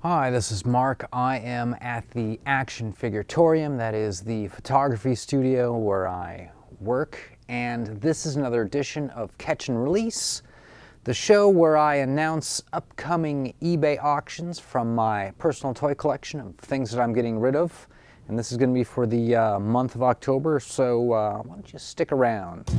Hi, this is Mark. I am at the Action Figuratorium, that is the photography studio where I work, and this is another edition of Catch and Release, the show where I announce upcoming eBay auctions from my personal toy collection of things that I'm getting rid of. And this is going to be for the month of October, so why don't you stick around?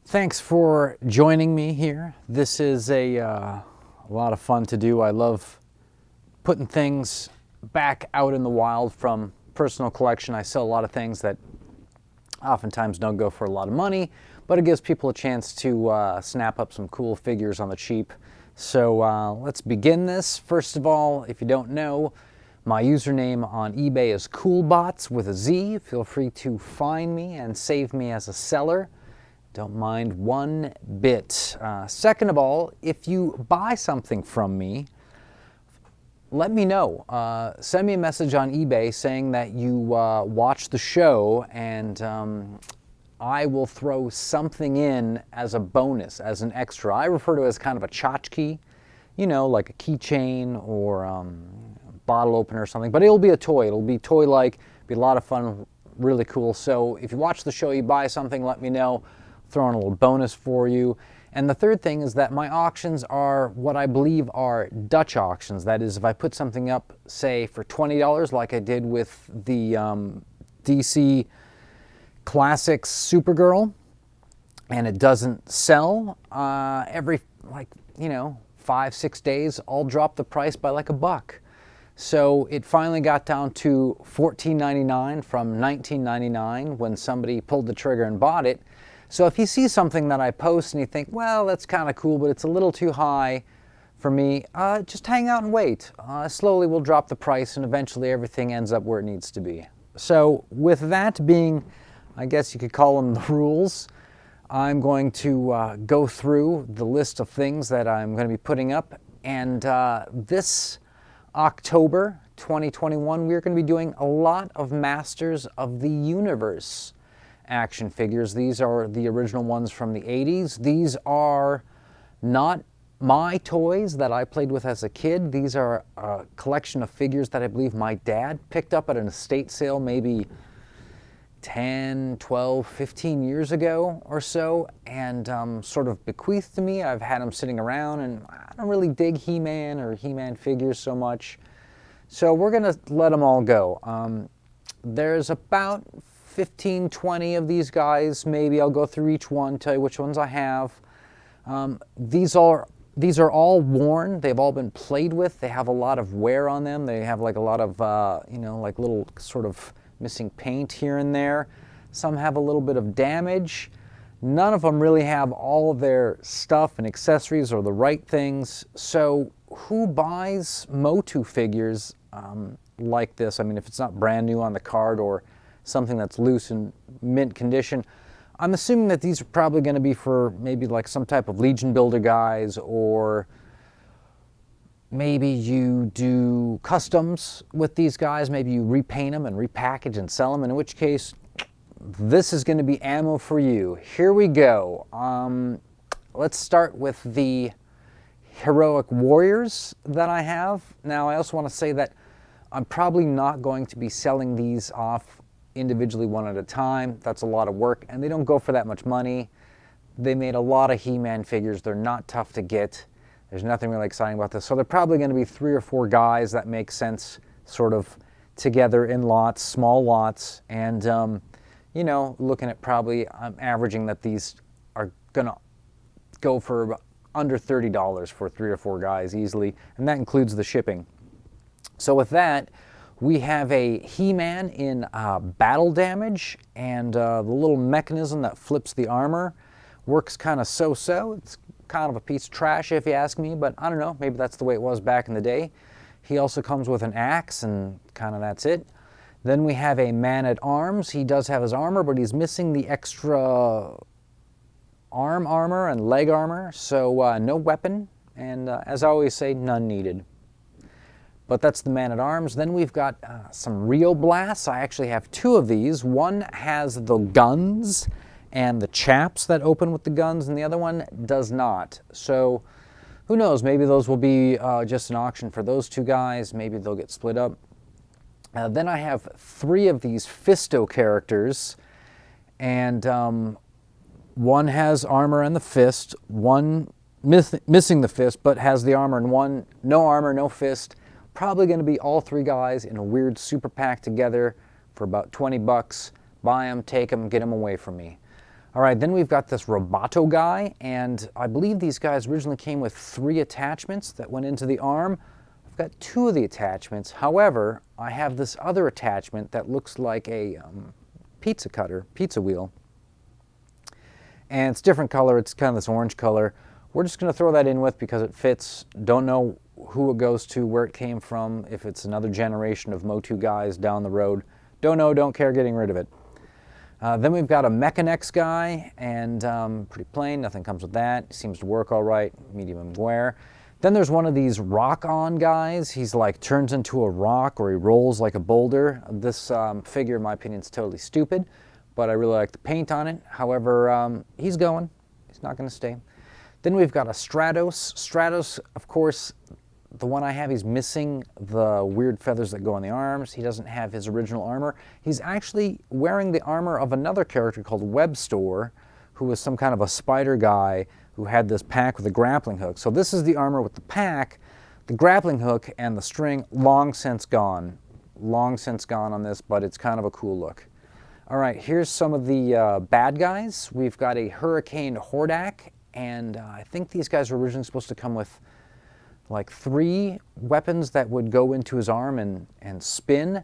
Thanks for joining me here. This is a lot of fun to do. I love putting things back out in the wild from personal collection. I sell a lot of things that oftentimes don't go for a lot of money, but it gives people a chance to snap up some cool figures on the cheap. So let's begin this. First of all, if you don't know, my username on eBay is coolbots with a Z. Feel free to find me and save me as a seller. Don't mind one bit. Second of all, if you buy something from me, let me know. Send me a message on eBay saying that you watch the show, and I will throw something in as a bonus, as an extra. I refer to it as kind of a tchotchke, you know, like a keychain or a bottle opener or something, but it'll be a toy. It'll be toy-like, be a lot of fun, really cool. So if you watch the show, you buy something, let me know. Throw in a little bonus for you. And the third thing is that my auctions are what I believe are Dutch auctions. That is, if I put something up, say, for $20, like I did with the DC Classics Supergirl, and it doesn't sell, every, 5-6 days, I'll drop the price by like $1. So it finally got down to $14.99 from $19.99 when somebody pulled the trigger and bought it. So if you see something that I post and you think, well, that's kind of cool, but it's a little too high for me, just hang out and wait. Slowly we'll drop the price and eventually everything ends up where it needs to be. So with that being, I guess you could call them the rules, I'm going to go through the list of things that I'm going to be putting up. And this October 2021, we're going to be doing a lot of Masters of the Universe action figures. These are the original ones from the 80s. These are not my toys that I played with as a kid. These are a collection of figures that I believe my dad picked up at an estate sale maybe 10, 12, 15 years ago or so, and sort of bequeathed to me. I've had them sitting around, and I don't really dig He-Man or He-Man figures so much. So we're going to let them all go. There's about 15, 20 of these guys. Maybe I'll go through each one, tell you which ones I have. These are all worn. They've all been played with. They have a lot of wear on them. They have like a lot of, like little sort of missing paint here and there. Some have a little bit of damage. None of them really have all of their stuff and accessories or the right things. So who buys MOTU figures like this? I mean, if it's not brand new on the card or something that's loose and mint condition, I'm assuming that these are probably going to be for maybe like some type of Legion Builder guys, or maybe you do customs with these guys. Maybe you repaint them and repackage and sell them, in which case this is going to be ammo for you. Here we go. Let's start with the heroic warriors that I have. Now, I also want to say that I'm probably not going to be selling these off individually one at a time. That's a lot of work, and they don't go for that much money. They made a lot of He-Man figures. They're not tough to get. There's nothing really exciting about this. So they're probably going to be 3 or 4 guys that make sense sort of together in lots, small lots. And, looking at probably, I'm averaging that these are going to go for under $30 for 3 or 4 guys easily, and that includes the shipping. So with that, we have a He-Man in battle damage, and the little mechanism that flips the armor works kind of so-so. It's kind of a piece of trash if you ask me, but I don't know, maybe that's the way it was back in the day. He also comes with an axe, and kind of that's it. Then we have a man-at-arms. He does have his armor, but he's missing the extra arm armor and leg armor, so no weapon, and as I always say, none needed. But that's the man-at-arms. Then we've got some real blasts. I actually have two of these. One has the guns and the chaps that open with the guns, and the other one does not. So who knows, maybe those will be just an auction for those two guys. Maybe they'll get split up. Then I have three of these Fisto characters, and one has armor and the fist, one missing the fist but has the armor, and one no armor, no fist. Probably going to be all three guys in a weird super pack together for about 20 bucks. Buy them, take them, get them away from me. All right, then we've got this Roboto guy, and I believe these guys originally came with 3 attachments that went into the arm. I've got 2 of the attachments. However, I have this other attachment that looks like a pizza cutter, pizza wheel. And it's different color, it's kind of this orange color. We're just going to throw that in with because it fits. Don't know who it goes to, where it came from, if it's another generation of MOTU guys down the road. Don't know, don't care, getting rid of it. Then we've got a Mechanex guy, and pretty plain, nothing comes with that. Seems to work all right, medium wear. Then there's one of these rock-on guys. He's like turns into a rock, or he rolls like a boulder. This figure, in my opinion, is totally stupid, but I really like the paint on it. However, he's going. He's not going to stay. Then we've got a Stratos. Stratos, of course, the one I have, he's missing the weird feathers that go on the arms. He doesn't have his original armor. He's actually wearing the armor of another character called Webstore, who was some kind of a spider guy who had this pack with a grappling hook. So this is the armor with the pack. The grappling hook and the string, long since gone. Long since gone on this, but it's kind of a cool look. All right, here's some of the bad guys. We've got a Hurricane Horde, and I think these guys were originally supposed to come with like 3 weapons that would go into his arm and spin.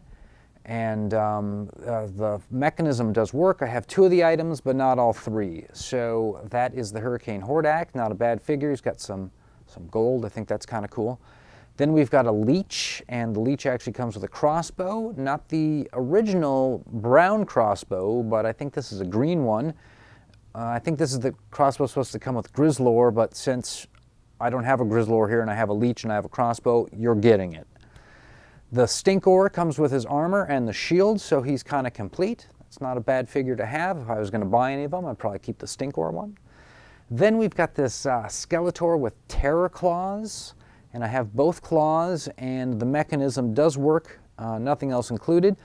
And the mechanism does work. I have 2 of the items, but not all 3. So that is the Hurricane Horde, not a bad figure. He's got some gold. I think that's kind of cool. Then we've got a Leech, and the Leech actually comes with a crossbow. Not the original brown crossbow, but I think this is a green one. I think this is the crossbow supposed to come with Grizzlor, but since I don't have a Grizzlor here and I have a Leech and I have a crossbow, you're getting it. The Stinkor comes with his armor and the shield, so he's kind of complete. That's not a bad figure to have. If I was going to buy any of them, I'd probably keep the Stinkor one. Then we've got this Skeletor with Terror Claws, and I have both claws, and the mechanism does work, nothing else included.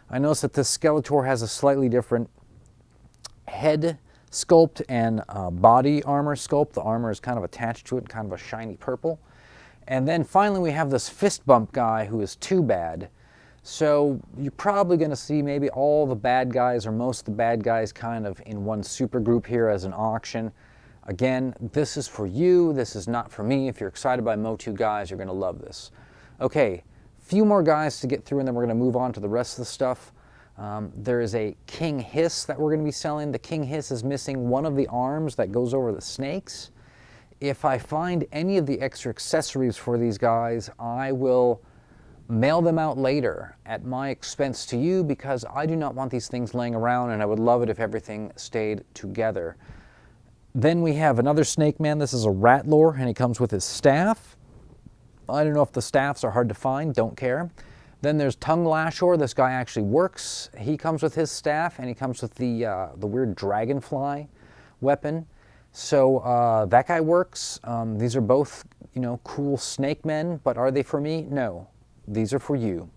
I noticed that this Skeletor has a slightly different head sculpt and body armor sculpt. The armor is kind of attached to it, kind of a shiny purple. And then finally we have this fist bump guy who is too bad. So you're probably going to see maybe all the bad guys or most of the bad guys kind of in one super group here as an auction. Again, this is for you, this is not for me. If you're excited by MOTU guys, you're going to love this. Okay, few more guys to get through and then we're going to move on to the rest of the stuff. There is a King Hiss that we're going to be selling. The King Hiss is missing one of the arms that goes over the snakes. If I find any of the extra accessories for these guys, I will mail them out later at my expense to you because I do not want these things laying around, and I would love it if everything stayed together. Then we have another Snakeman. This is a Ratlor, and he comes with his staff. I don't know if the staffs are hard to find, don't care. Then there's Tongue Lashor. This guy actually works. He comes with his staff, and he comes with the weird dragonfly weapon. So that guy works. These are both, you know, cool Snakemen, but are they for me? No, these are for you.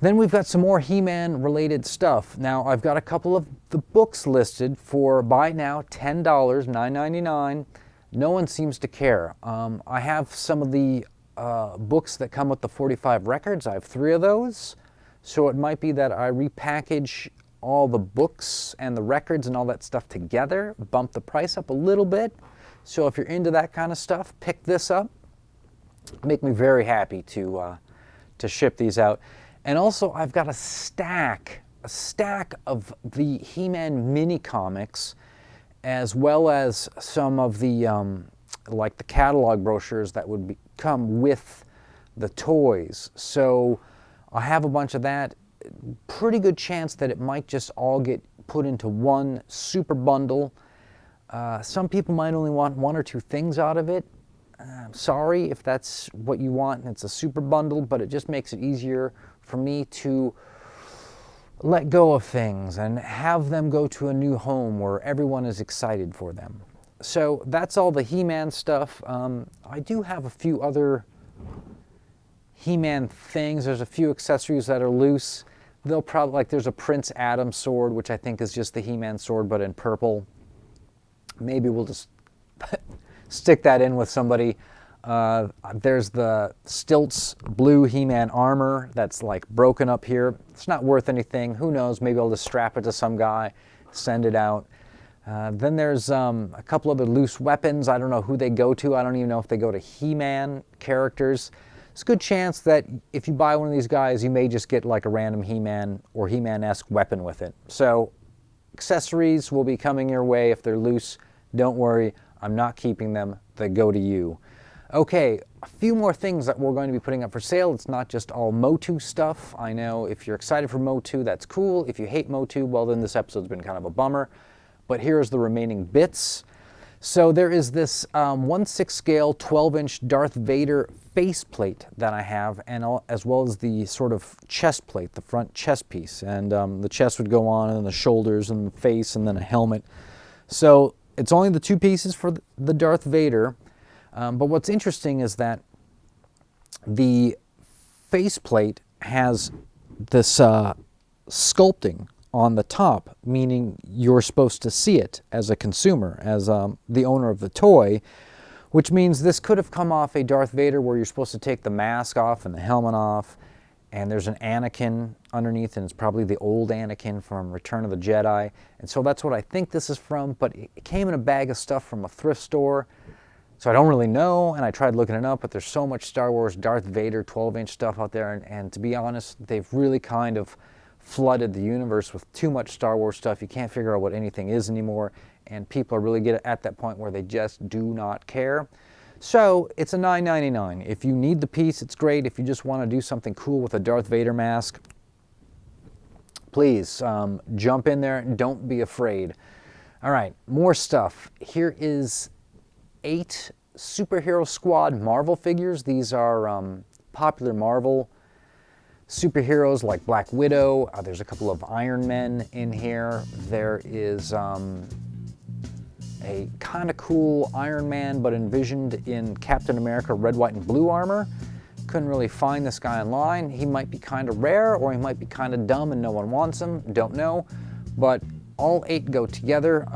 Then we've got some more He-Man related stuff. Now I've got a couple of the books listed for buy now, $10, $9.99. No one seems to care. I have some of the books that come with the 45 records. I have 3 of those. So it might be that I repackage all the books and the records and all that stuff together, bump the price up a little bit. So if you're into that kind of stuff, pick this up. Make me very happy to ship these out. And also I've got a stack of the He-Man mini comics, as well as some of the like the catalog brochures that would come with the toys. So I have a bunch of that. Pretty good chance that it might just all get put into one super bundle. Some people might only want 1 or 2 things out of it. I'm sorry if that's what you want and it's a super bundle, but it just makes it easier for me to let go of things and have them go to a new home where everyone is excited for them. So that's all the He-Man stuff. I do have a few other He-Man things. There's a few accessories that are loose. They'll probably, like there's a Prince Adam sword, which I think is just the He-Man sword, but in purple. Maybe we'll just stick that in with somebody. There's the Stilts blue He-Man armor that's like broken up here. It's not worth anything. Who knows? Maybe I'll just strap it to some guy, send it out. Then there's a couple other loose weapons. I don't know who they go to. I don't even know if they go to He-Man characters. It's a good chance that if you buy one of these guys, you may just get like a random He-Man or He-Man-esque weapon with it. So accessories will be coming your way if they're loose. Don't worry, I'm not keeping them. They go to you. Okay, a few more things that we're going to be putting up for sale. It's not just all MOTU stuff. I know if you're excited for MOTU, that's cool. If you hate MOTU, well then this episode's been kind of a bummer. But here's the remaining bits. So there is this 1/6 scale 12-inch Darth Vader faceplate that I have, and as well as the sort of chest plate, the front chest piece. And the chest would go on, and the shoulders, and the face, and then a helmet. So it's only the 2 pieces for the Darth Vader. But what's interesting is that the faceplate has this sculpting on the top, meaning you're supposed to see it as a consumer, as the owner of the toy, which means this could have come off a Darth Vader where you're supposed to take the mask off and the helmet off, and there's an Anakin underneath, and it's probably the old Anakin from Return of the Jedi. And so that's what I think this is from, but it came in a bag of stuff from a thrift store, so I don't really know, and I tried looking it up, but there's so much Star Wars Darth Vader 12-inch stuff out there, and to be honest, they've really kind of flooded the universe with too much Star Wars stuff. You can't figure out what anything is anymore, and people are really get at that point where they just do not care. So it's a $9.99. If you need the piece, it's great. If you just want to do something cool with a Darth Vader mask, please jump in there. Don't be afraid. All right, more stuff. Here is 8 Superhero Squad Marvel figures. These are popular Marvel superheroes like Black Widow. There's a couple of Iron Men in here. There is a kind of cool Iron Man, but envisioned in Captain America red, white, and blue armor. Couldn't really find this guy online. He might be kind of rare, or he might be kind of dumb and no one wants him. Don't know. But all 8 go together.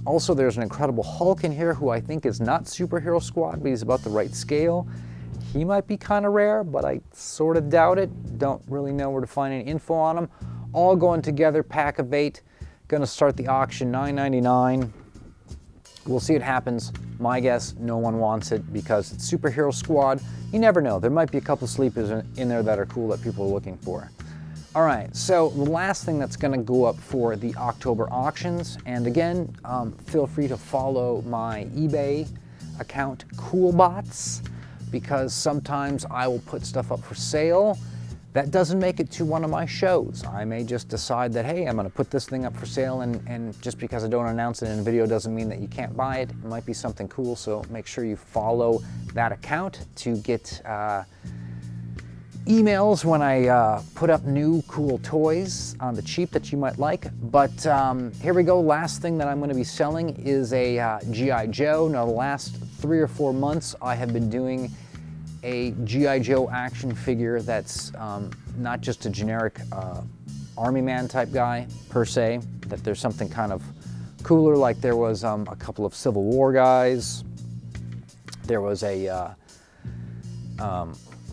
Also, there's an Incredible Hulk in here who I think is not Superhero Squad, but he's about the right scale. He might be kind of rare, but I sort of doubt it. Don't really know where to find any info on him. All going together, pack of 8. Gonna start the auction, $9.99. We'll see what happens. My guess, no one wants it because it's Superhero Squad. You never know. There might be a couple sleepers in there that are cool that people are looking for. All right, so the last thing that's going to go up for the October auctions, and again, feel free to follow my eBay account, Coolbots, because sometimes I will put stuff up for sale. That doesn't make it to one of my shows. I may just decide that, hey, I'm going to put this thing up for sale, and just because I don't announce it in a video doesn't mean that you can't buy it. It might be something cool, so make sure you follow that account to get emails when I put up new cool toys on the cheap that you might like. But here we go. Last thing that I'm going to be selling is a G.I. Joe. Now, the last 3 or 4 months, I have been doing a G.I. Joe action figure that's not just a generic Army Man type guy, per se, that there's something kind of cooler, like there was a couple of Civil War guys. There was a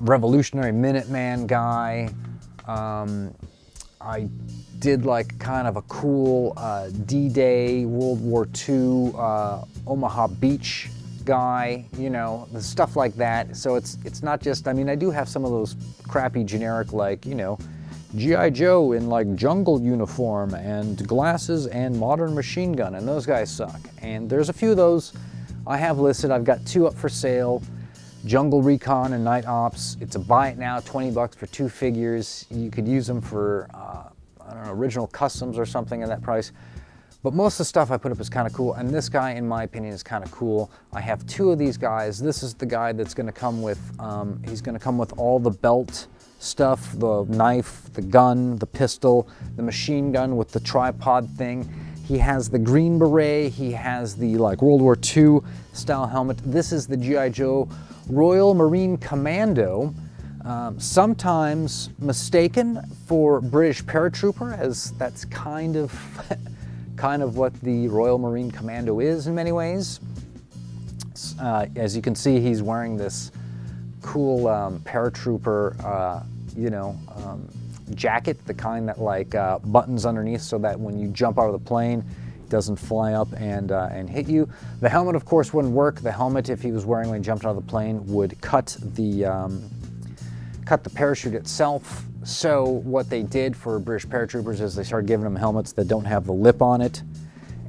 Revolutionary Minuteman guy. I did like kind of a cool D-Day, World War II, Omaha Beach guy, you know, the stuff like that. So it's not just, I mean, I do have some of those crappy generic, like, you know, G.I. Joe in like jungle uniform and glasses and modern machine gun, and those guys suck. And there's a few of those, I have listed, I've got 2 up for sale, Jungle Recon and Night Ops. It's a buy it now, 20 bucks for 2 figures. You could use them for, I don't know, original customs or something at that price. But most of the stuff I put up is kind of cool, and this guy, in my opinion, is kind of cool. I have 2 of these guys. This is the guy that's going to come with, he's going to come with all the belt stuff, the knife, the gun, the pistol, the machine gun with the tripod thing. He has the green beret. He has the like World War II style helmet. This is the G.I. Joe Royal Marine Commando. Sometimes mistaken for British paratrooper, as that's kind of what the Royal Marine Commando is in many ways. As you can see, he's wearing this cool paratrooper, jacket, the kind that like buttons underneath so that when you jump out of the plane, it doesn't fly up and hit you. The helmet, of course, wouldn't work. The helmet, if he was wearing when he jumped out of the plane, would cut the parachute itself. So what they did for British paratroopers is they started giving them helmets that don't have the lip on it.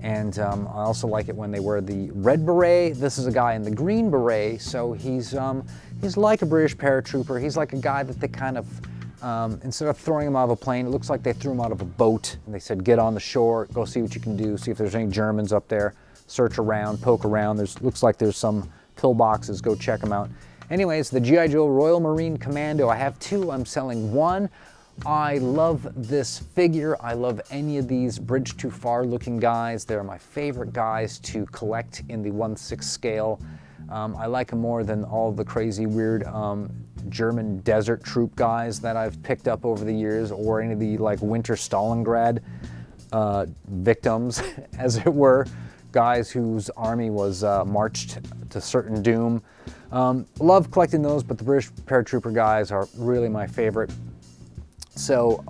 And I also like it when they wear the red beret. This is a guy in the green beret, so he's like a British paratrooper. He's like a guy that they kind of, instead of throwing him out of a plane, it looks like they threw him out of a boat. And they said, get on the shore, go see what you can do, see if there's any Germans up there, search around, poke around. Looks like there's some pillboxes, go check them out. Anyways, the G.I. Joe Royal Marine Commando, I have 2, I'm selling 1. I love this figure. I love any of these Bridge Too Far looking guys. They're my favorite guys to collect in the 1/6 scale. I like them more than all the crazy weird German desert troop guys that I've picked up over the years, or any of the like Winter Stalingrad victims, as it were, guys whose army was marched to certain doom. Love collecting those, but the British paratrooper guys are really my favorite. So,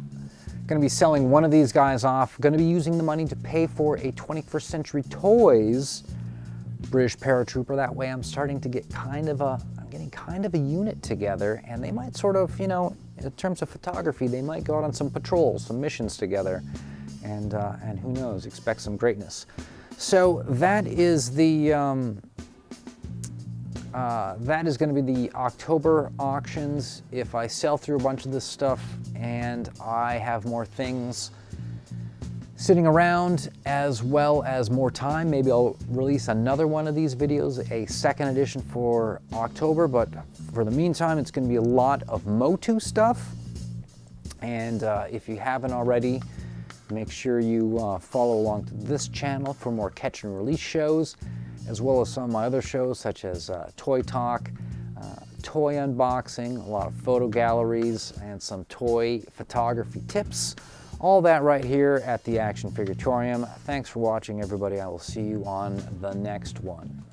going to be selling 1 of these guys off. Going to be using the money to pay for a 21st Century Toys British paratrooper. That way I'm starting to get I'm getting kind of a unit together, and they might sort of, in terms of photography, they might go out on some patrols, some missions together, and who knows, expect some greatness. So that is the, that is going to be the October auctions. If I sell through a bunch of this stuff and I have more things sitting around as well as more time, maybe I'll release another one of these videos, a 2nd edition for October, but for the meantime, it's going to be a lot of MOTU stuff. And if you haven't already, make sure you follow along to this channel for more catch and release shows, as well as some of my other shows such as Toy Talk, toy unboxing, a lot of photo galleries, and some toy photography tips. All that right here at the Action Figuratorium. Thanks for watching, everybody. I will see you on the next one.